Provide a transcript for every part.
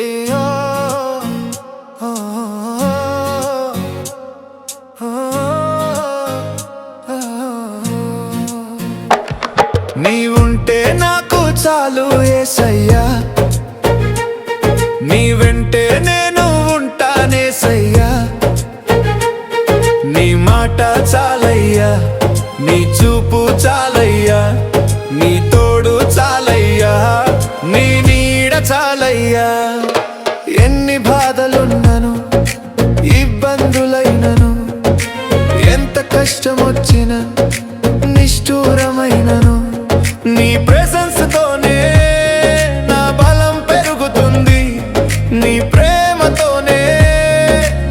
ఏయో నీవుంటే నాకు చాలు యేసయ్యా, నీ వెంటే నేను ఉంటానేసయ్యా. నీ మాట చాలయ్యా, నీ చూపు చాలయ్యా, నీ తోడు చాలయ్యా, నీ నీడ చాలయ్యా. ఎన్ని బాధలున్నను ఇబ్బందులైనను, ఎంత కష్టమొచ్చినా నిష్ఠూరమైనను, నీ ప్రెసెన్స్ తోనే నా బలం పెరుగుతుంది, నీ ప్రేమతోనే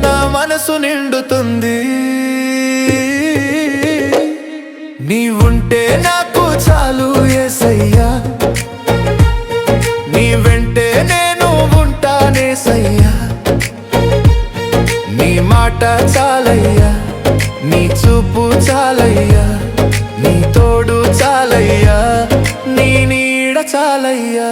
నా మనసు నిండుతుంది. నీవుంటే నాకు చాలు యేసయ్యా, నీ వెంటే నేను ఉంటానేసయ్యా. నీ మాట చాలయ్యా, నీ చూపు చాలయ్యా, నీ తోడు చాలయ్యా, నీ నీడ చాలయ్యా.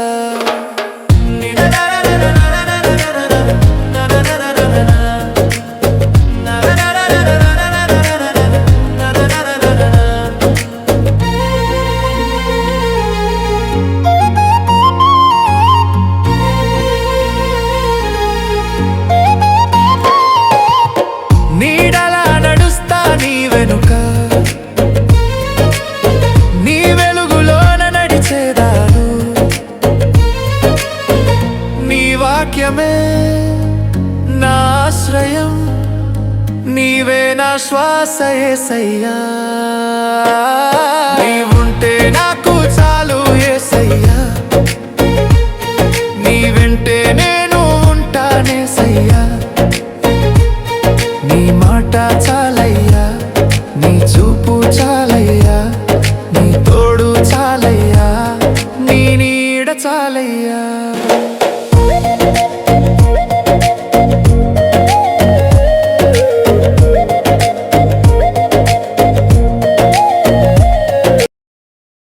నీడలా నడుస్తా నీ వెనుక, నీ వెలుగులోన నడిచేదాను. నీ వాక్యమే నా ఆశ్రయం, నీవే నా శ్వాస యేసయ్యా. నీవుంటే నాకు చాలు యేసయ్యా, నీ వెంటే నేను ఉంటానేసయ్యా. నీ మాట చాలయ్యా, నీ చూపు చాలయ్యా, నీ తోడు చాలయ్యా, నీ నీడ చాలయ్యా.